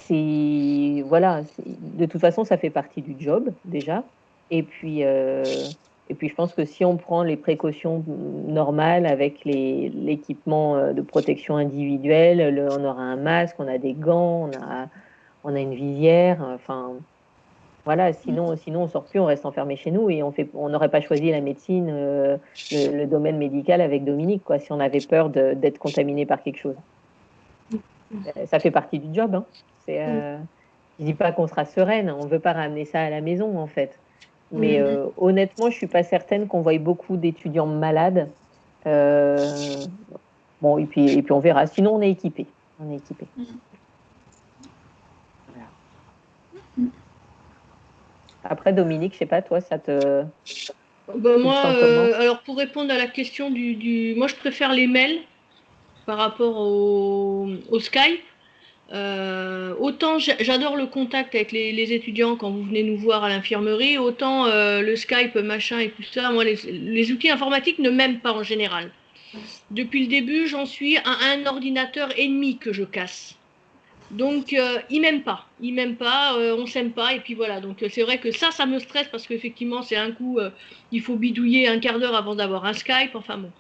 voilà, de toute façon, ça fait partie du job déjà. Et puis, je pense que si on prend les précautions normales avec l'équipement de protection individuelle, on aura un masque, on a des gants, on a une visière. Enfin, voilà. Sinon, on sort plus, on reste enfermé chez nous et on n'aurait pas choisi la médecine, le domaine médical avec Dominique, quoi, si on avait peur d'être contaminé par quelque chose. Ça fait partie du job, hein. Je dis pas qu'on sera sereine, on veut pas ramener ça à la maison en fait. Mais honnêtement, je suis pas certaine qu'on voie beaucoup d'étudiants malades. Bon, et puis on verra. Sinon, on est équipé. Voilà. Après, Dominique, je sais pas, toi, ça te.
Moi, alors pour répondre à la question moi je préfère les mails par rapport au Skype. Autant j'adore le contact avec les étudiants quand vous venez nous voir à l'infirmerie, autant le Skype, machin et tout ça, moi les outils informatiques ne m'aiment pas en général. Depuis le début, j'en suis à un ordinateur ennemi que je casse. Donc ils m'aiment pas, on s'aime pas et puis voilà. Donc c'est vrai que ça me stresse parce qu'effectivement c'est un coup, il faut bidouiller un quart d'heure avant d'avoir un Skype, enfin bon.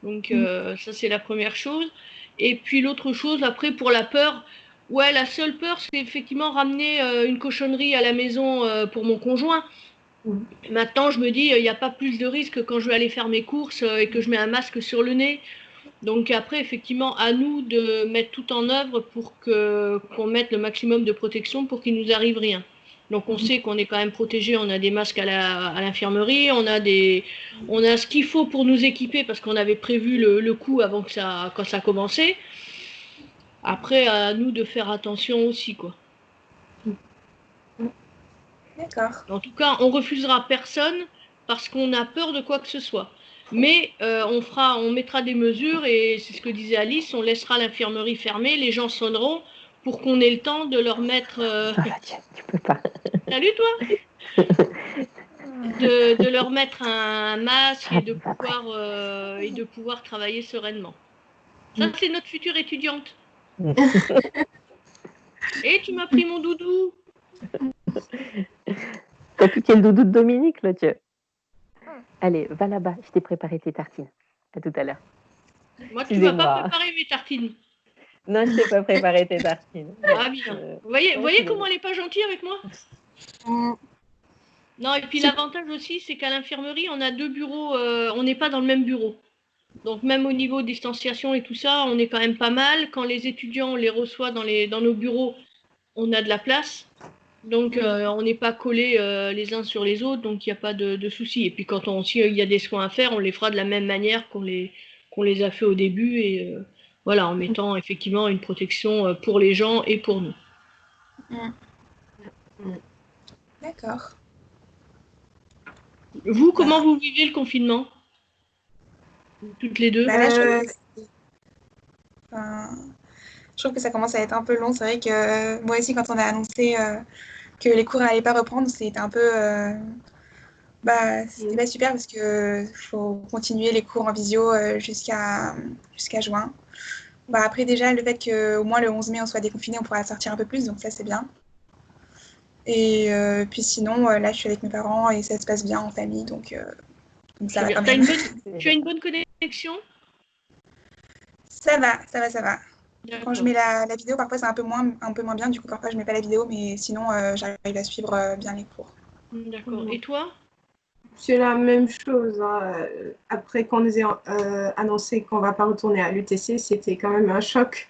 Donc ça c'est la première chose. Et puis l'autre chose après pour la peur, ouais la seule peur c'est effectivement ramener une cochonnerie à la maison pour mon conjoint. Maintenant je me dis il n'y a pas plus de risque quand je vais aller faire mes courses et que je mets un masque sur le nez. Donc après, effectivement, à nous de mettre tout en œuvre pour qu'on mette le maximum de protection pour qu'il nous arrive rien. Donc on sait qu'on est quand même protégé, on a des masques à l'infirmerie, on a ce qu'il faut pour nous équiper parce qu'on avait prévu le coup avant quand ça a commencé. Après, à nous de faire attention aussi, quoi.
D'accord.
En tout cas, on refusera personne parce qu'on a peur de quoi que ce soit. Mais on mettra des mesures et c'est ce que disait Alice, on laissera l'infirmerie fermée, les gens sonneront pour qu'on ait le temps de leur mettre...
Tu peux pas.
Salut toi. De leur mettre un masque et de pouvoir travailler sereinement. Ça, c'est notre future étudiante. Et tu m'as pris mon doudou.
T'as piqué le doudou de Dominique, là, tu. Allez, va là-bas, je t'ai préparé tes tartines. À tout à l'heure.
Moi, tu m'as pas préparé mes tartines.
Non, je t'ai pas préparé tes tartines.
Ah bien. Vous voyez comment elle n'est pas gentille avec moi? Non, et puis l'avantage aussi, c'est qu'à l'infirmerie, on a 2 bureaux, on n'est pas dans le même bureau. Donc même au niveau distanciation et tout ça, on est quand même pas mal. Quand les étudiants, on les reçoit dans nos bureaux, on a de la place. Donc on n'est pas collés les uns sur les autres, donc il n'y a pas de souci. Et puis quand il y a des soins à faire, on les fera de la même manière qu'on les a fait au début, et voilà, en mettant effectivement une protection pour les gens et pour nous.
D'accord.
Vous, comment vous vivez le confinement? Toutes les deux?
Là, je trouve que ça commence à être un peu long. C'est vrai que moi aussi, quand on a annoncé que les cours n'allaient pas reprendre, c'était un peu... c'était pas super parce qu'il faut continuer les cours en visio jusqu'à juin. Après, déjà, le fait qu'au moins le 11 mai, on soit déconfiné, on pourra sortir un peu plus, donc ça, c'est bien. Et puis sinon, là, je suis avec mes parents et ça se passe bien en famille, donc ça va quand même.
Tu as une bonne connexion?
Ça va. Quand je mets la vidéo, parfois c'est un peu moins bien, du coup parfois je mets pas la vidéo, mais sinon j'arrive à suivre bien les cours.
D'accord. Et toi?
C'est la même chose. Après qu'on nous ait annoncé qu'on ne va pas retourner à l'UTC, c'était quand même un choc.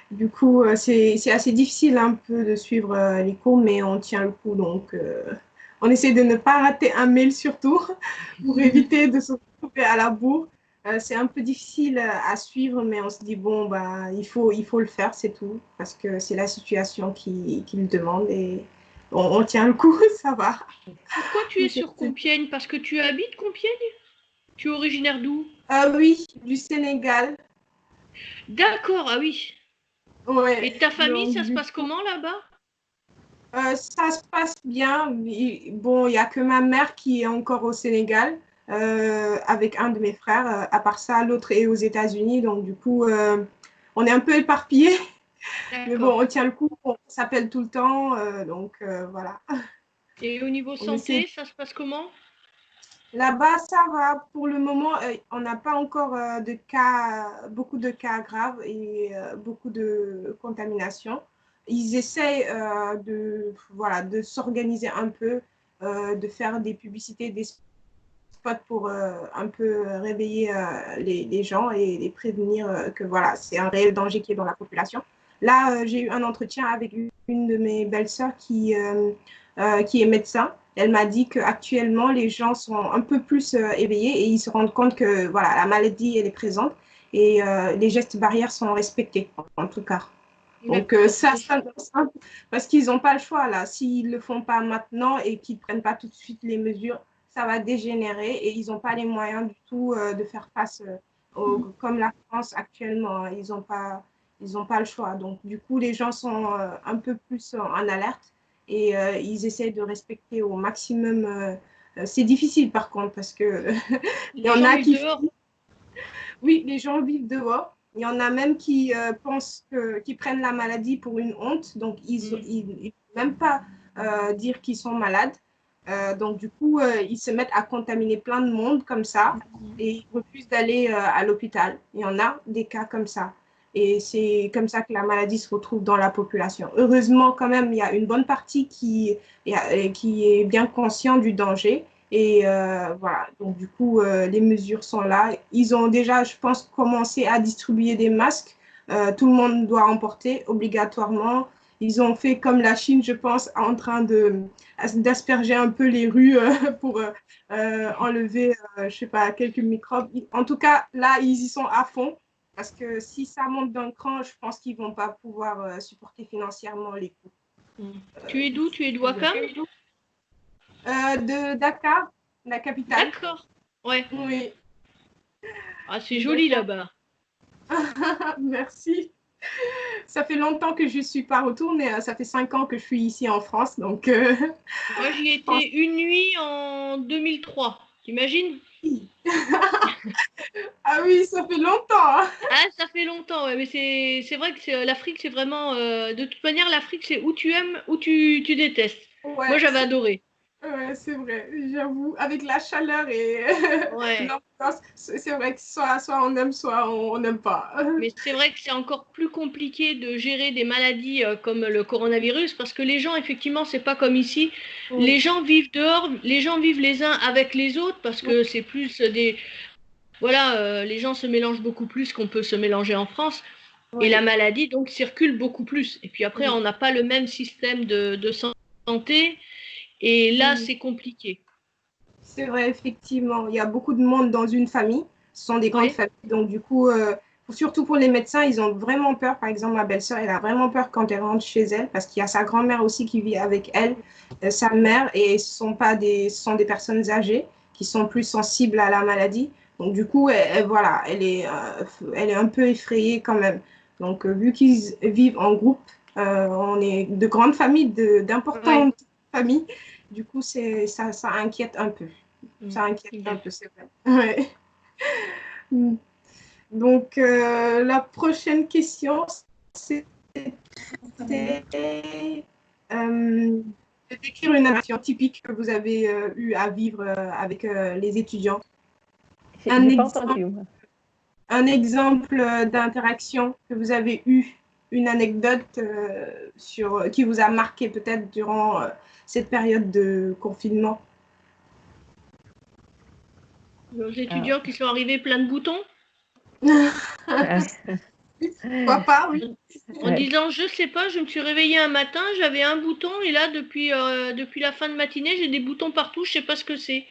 Du coup, c'est assez difficile un peu de suivre les cours, mais on tient le coup. Donc, on essaie de ne pas rater un mail surtout pour éviter de se retrouver à la bourre. C'est un peu difficile à suivre, mais on se dit, bon, il faut le faire, c'est tout, parce que c'est la situation qui le demande et on tient le coup, ça va.
Pourquoi tu es sur Compiègne? Parce que tu habites Compiègne? Tu es originaire d'où?
Oui, du Sénégal.
D'accord, ah oui.
Ouais.
Et ta famille, ça se passe comment là-bas?
Ça se passe bien. Bon, il n'y a que ma mère qui est encore au Sénégal avec un de mes frères. À part ça, l'autre est aux États-Unis. Donc, du coup, on est un peu éparpillés. Mais bon, on tient le coup. On s'appelle tout le temps. Voilà.
Et au niveau santé, ça se passe comment?
Là-bas, ça va. Pour le moment, on n'a pas encore beaucoup de cas graves et beaucoup de contamination. Ils essayent de s'organiser un peu, de faire des publicités, des spots pour un peu réveiller les gens et les prévenir que voilà, c'est un réel danger qui est dans la population. Là, j'ai eu un entretien avec une de mes belles-sœurs qui est médecin. Elle m'a dit qu'actuellement, les gens sont un peu plus éveillés et ils se rendent compte que voilà, la maladie, elle est présente et les gestes barrières sont respectés, en tout cas. Donc, ça parce qu'ils n'ont pas le choix, là. S'ils ne le font pas maintenant et qu'ils ne prennent pas tout de suite les mesures, ça va dégénérer et ils n'ont pas les moyens du tout de faire face comme la France actuellement. Ils n'ont pas le choix. Donc, du coup, les gens sont un peu plus en alerte et ils essaient de respecter au maximum. C'est difficile, par contre, parce que il y en a qui... Oui, les gens vivent dehors. Il y en a même qui pensent qu'ils prennent la maladie pour une honte, donc ils ne même pas dire qu'ils sont malades. Donc du coup, ils se mettent à contaminer plein de monde comme ça et ils refusent d'aller à l'hôpital. Il y en a des cas comme ça. Et c'est comme ça que la maladie se retrouve dans la population. Heureusement, quand même, il y a une bonne partie qui est bien conscient du danger. Et voilà, donc du coup, les mesures sont là. Ils ont déjà, je pense, commencé à distribuer des masques. Tout le monde doit en porter obligatoirement. Ils ont fait comme la Chine, je pense, en train d'asperger un peu les rues pour enlever, je sais pas, quelques microbes. En tout cas, là, ils y sont à fond. Parce que si ça monte d'un cran, je pense qu'ils ne vont pas pouvoir supporter financièrement les coûts.
Tu es d'où? Tu es de Ouakam?
De Dakar, la capitale.
D'accord, ouais.
Oui.
Ah, c'est joli là-bas.
Merci. Ça fait longtemps que je ne suis pas retournée. Ça fait 5 ans que je suis ici en France. Donc,
Moi, j'y étais une nuit en 2003. T'imagines?
ah oui, ça fait longtemps. Hein.
Ah, ça fait longtemps, ouais, mais c'est vrai que l'Afrique, c'est vraiment... de toute manière, l'Afrique, c'est où tu aimes, où tu détestes. Moi,
Ouais,
j'avais adoré.
ouais, c'est vrai, j'avoue. Avec la chaleur et
Ouais.
l'ambiance, c'est vrai que soit on aime, soit on n'aime pas.
Mais c'est vrai que c'est encore plus compliqué de gérer des maladies comme le coronavirus parce que les gens, effectivement, c'est pas comme ici. Les gens vivent dehors, les gens vivent les uns avec les autres parce que c'est plus des... Voilà, les gens se mélangent beaucoup plus qu'on peut se mélanger en France. Et la maladie, donc, circule beaucoup plus. Et puis après, on n'a pas le même système de santé. Et là, c'est compliqué.
C'est vrai, effectivement. Il y a beaucoup de monde dans une famille. Ce sont des grandes familles. Donc, du coup, surtout pour les médecins, ils ont vraiment peur. Par exemple, ma belle-sœur, elle a vraiment peur quand elle rentre chez elle parce qu'il y a sa grand-mère aussi qui vit avec elle, sa mère, et ce sont des personnes âgées qui sont plus sensibles à la maladie. Donc, du coup, voilà, elle est un peu effrayée quand même. Donc, vu qu'ils vivent en groupe, on est de grandes familles, d'importantes familles. Du coup, ça inquiète un peu. Ça inquiète un peu, c'est vrai. Ouais. Donc, la prochaine question, c'était de décrire une action typique que vous avez eu à vivre avec les étudiants.
J'ai pas entendu, moi.
Un exemple d'interaction que vous avez eu, une anecdote qui vous a marqué peut-être durant cette période de confinement.
Les étudiants qui sont arrivés plein de boutons.
Pourquoi pas, oui.
En disant, je sais pas, je me suis réveillée un matin, j'avais un bouton et là, depuis la fin de matinée, j'ai des boutons partout, je sais pas ce que c'est.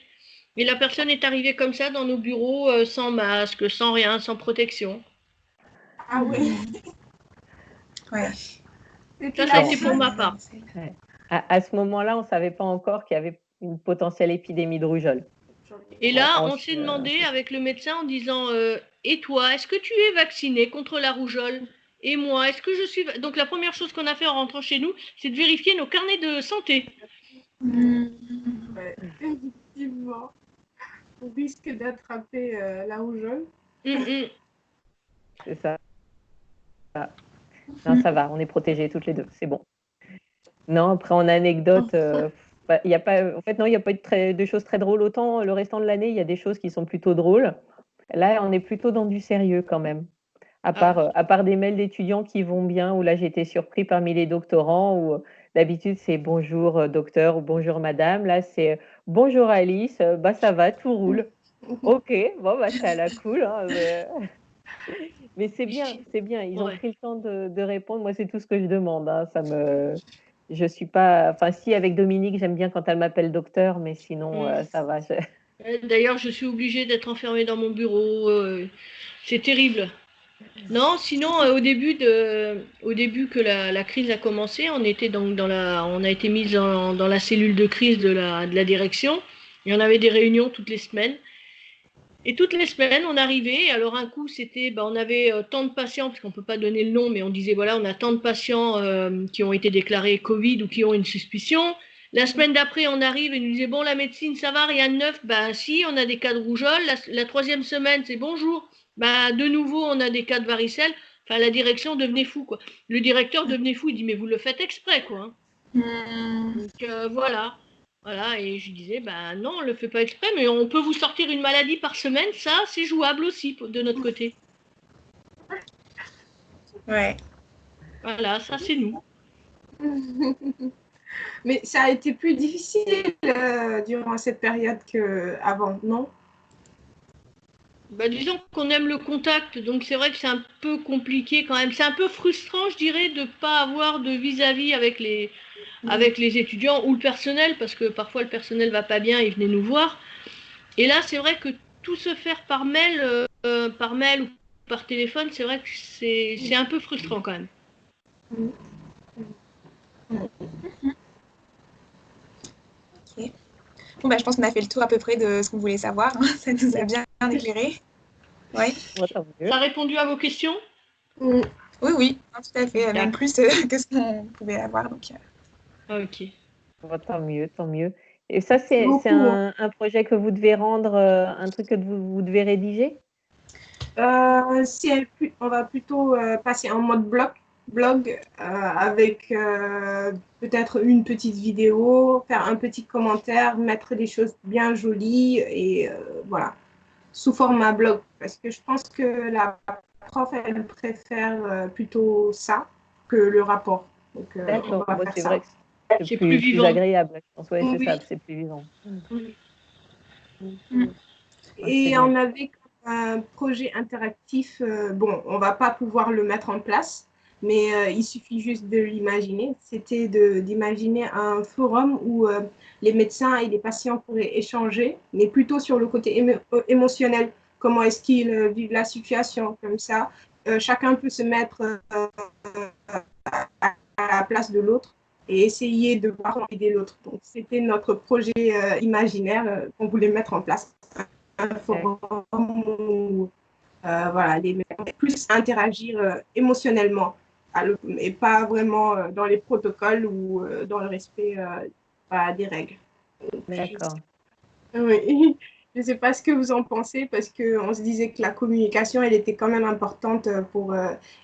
Et la personne est arrivée comme ça dans nos bureaux, sans masque, sans rien, sans protection.
Ah oui.
Ouais.
Ça a été pour ma part.
Ouais. À ce moment-là, on ne savait pas encore qu'il y avait une potentielle épidémie de rougeole.
Et là, on s'est demandé avec le médecin en disant et toi, est-ce que tu es vacciné contre la rougeole? Et moi, est-ce que je suis... Donc la première chose qu'on a fait en rentrant chez nous, c'est de vérifier nos carnets de santé.
Ouais, effectivement. On risque d'attraper la rougeole.
C'est ça. Non, ça va, on est protégés toutes les deux, c'est bon. Non, après en anecdote, il y a pas, en fait non, il n'y a pas de choses très drôles. Autant le restant de l'année, il y a des choses qui sont plutôt drôles. Là, on est plutôt dans du sérieux quand même. À part des mails d'étudiants qui vont bien, où là j'ai été surpris parmi les doctorants, où d'habitude c'est bonjour docteur ou bonjour madame. Là c'est bonjour Alice, bah ça va, tout roule. Ok, bon bah ça a la cool, hein, mais c'est bien, c'est bien. Ils ont pris le temps de répondre. Moi c'est tout ce que je demande. Hein. Je suis pas, enfin si avec Dominique j'aime bien quand elle m'appelle docteur, mais sinon ça va.
D'ailleurs je suis obligée d'être enfermée dans mon bureau. C'est terrible. Non, sinon au début que la crise a commencé, on était donc on a été mis dans la cellule de crise de la direction et on avait des réunions toutes les semaines. Et toutes les semaines, on arrivait. Alors un coup, c'était, on avait tant de patients, parce qu'on peut pas donner le nom, mais on disait voilà, on a tant de patients qui ont été déclarés Covid ou qui ont une suspicion. La semaine d'après, on arrive et nous disait bon, la médecine, ça va, rien de neuf. Ben si, on a des cas de rougeole. La troisième semaine, c'est bonjour. Ben de nouveau, on a des cas de varicelle. Enfin, la direction devenait fou, quoi. Le directeur devenait fou. Il dit mais vous le faites exprès, quoi. Donc voilà. Voilà, et je disais, non, on ne le fait pas exprès, mais on peut vous sortir une maladie par semaine, ça, c'est jouable aussi de notre côté.
Ouais.
Voilà, ça, c'est nous.
Mais ça a été plus difficile durant cette période qu'avant, non?
Disons qu'on aime le contact, donc c'est vrai que c'est un peu compliqué quand même. C'est un peu frustrant, je dirais, de ne pas avoir de vis-à-vis avec les étudiants ou le personnel, parce que parfois le personnel va pas bien, ils venaient nous voir. Et là, c'est vrai que tout se faire par mail ou par téléphone, c'est vrai que c'est un peu frustrant quand même.
Ok. Bon, je pense qu'on a fait le tour à peu près de ce qu'on voulait savoir. Ça nous a bien éclairé. Ouais.
Ça a répondu à vos questions?
Oui, oui, hein, tout à fait, même
D'accord.
plus que ce qu'on pouvait avoir. Donc,
Ok.
Bon, tant mieux, tant mieux. Et ça,
C'est
c'est
beaucoup.
un projet que vous devez rendre, un truc que vous devez rédiger?
On va plutôt passer en mode blog avec peut-être une petite vidéo, faire un petit commentaire, mettre des choses bien jolies et voilà, sous format blog. Parce que je pense que la prof, elle préfère plutôt ça que le rapport. Donc, on
D'accord.
va
Bon,
faire
c'est vrai
ça.
que c'est
C'est plus
plus
vivant.
agréable, je pense. Ouais, c'est ça,
Oui,
c'est plus vivant.
oui.
Mm.
Ah, c'est
Et
bien.
on avait un projet interactif. Bon, on va pas pouvoir le mettre en place, mais il suffit juste de l'imaginer. C'était d'imaginer un forum où les médecins et les patients pourraient échanger, mais plutôt sur le côté émotionnel. Comment est-ce qu'ils vivent la situation comme ça. Chacun peut se mettre à la place de l'autre et essayer de voir comment aider l'autre. Donc, c'était notre projet imaginaire qu'on voulait mettre en place. Un forum où voilà, les mecs plus interagir émotionnellement et pas vraiment dans les protocoles ou dans le respect voilà, des règles.
D'accord.
Oui. Je ne sais pas ce que vous en pensez parce qu'on se disait que la communication, elle était quand même importante pour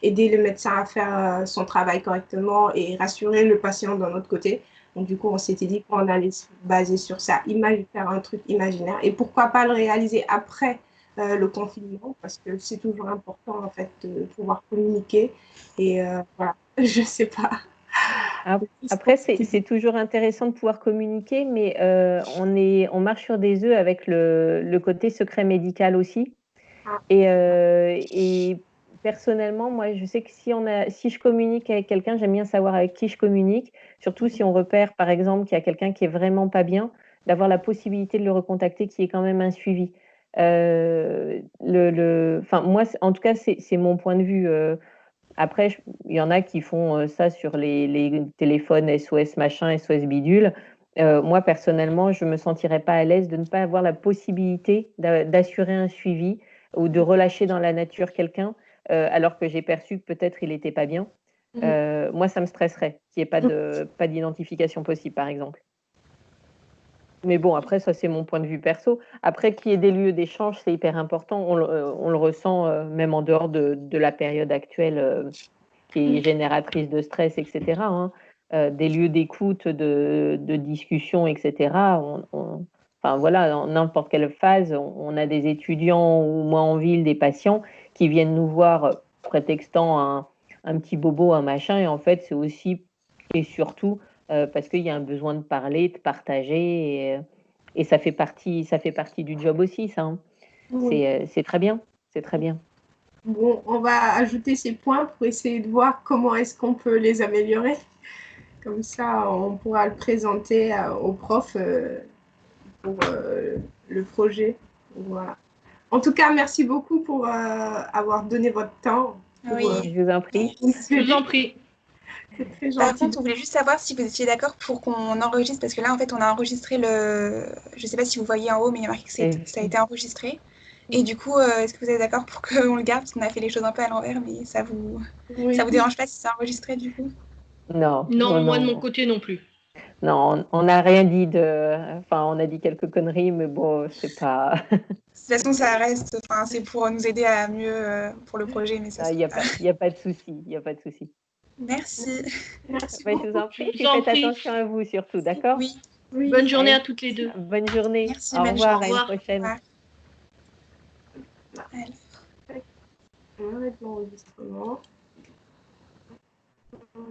aider le médecin à faire son travail correctement et rassurer le patient d'un autre côté. Donc, du coup, on s'était dit qu'on allait se baser sur ça, faire un truc imaginaire. Et pourquoi pas le réaliser après le confinement parce que c'est toujours important, en fait, de pouvoir communiquer. Et voilà, je ne sais pas.
Après, c'est toujours intéressant de pouvoir communiquer, mais on marche sur des œufs avec le côté secret médical aussi. Et personnellement, moi, je sais que si je communique avec quelqu'un, j'aime bien savoir avec qui je communique, surtout si on repère, par exemple, qu'il y a quelqu'un qui est vraiment pas bien, d'avoir la possibilité de le recontacter, qui est quand même un suivi. Enfin, moi, en tout cas, c'est mon point de vue. Après, il y en a qui font ça sur les téléphones SOS machin, SOS bidule. Moi, personnellement, je ne me sentirais pas à l'aise de ne pas avoir la possibilité d'assurer un suivi ou de relâcher dans la nature quelqu'un alors que j'ai perçu que peut-être il n'était pas bien. Moi, ça me stresserait qu'il n'y ait pas d'identification possible, par exemple. Mais bon, après, ça, c'est mon point de vue perso. Après, qu'il y ait des lieux d'échange, c'est hyper important. On le ressent même en dehors de la période actuelle qui est génératrice de stress, etc. Hein. Des lieux d'écoute, de discussion, etc. Enfin voilà, dans n'importe quelle phase, on a des étudiants ou moi en ville, des patients qui viennent nous voir prétextant un petit bobo, un machin, et en fait c'est aussi et surtout parce qu'il y a un besoin de parler, de partager, et ça fait partie du job aussi, ça. Hein.
Oui.
C'est très bien, c'est très bien.
Bon, on va ajouter ces points pour essayer de voir comment est-ce qu'on peut les améliorer. Comme ça, on pourra le présenter au prof pour le projet. Voilà. En tout cas, merci beaucoup pour avoir donné votre temps pour
oui,
Je vous en prie.
nous
Je vous en
aider.
prie.
C'est très
par
gentil.
contre, on voulait juste savoir si vous étiez d'accord pour qu'on enregistre, parce que là, en fait, on a enregistré le. Je ne sais pas si vous voyez en haut, mais il y a marqué que ça a été enregistré. Et du coup, est-ce que vous êtes d'accord pour qu'on le garde? Parce qu'on a fait les choses un peu à l'envers, mais ça
Oui.
vous dérange pas si c'est enregistré du coup?
Non, non,
Non, moi de mon
non.
côté non plus.
Non, on n'a rien dit de. Enfin, on a dit quelques conneries, mais bon, c'est pas.
De toute façon, ça reste. Enfin, c'est pour nous aider à mieux pour le projet, mais ça
Il
sera
n'y a
pas.
pas, il y a pas de souci. Il n'y a pas de souci.
Merci.
Merci
Je vous
beaucoup.
en
Je
prie,
vous
puis
en
faites
prie.
attention à vous surtout, d'accord?
Oui,
Bonne
Oui.
journée à
Allez,
toutes les deux.
bonne journée.
merci,
Au
bonne
Au
revoir,
journée.
à une
revoir.
Au
prochaine.
revoir. Allez.
On va mettre l'enregistrement. Voilà.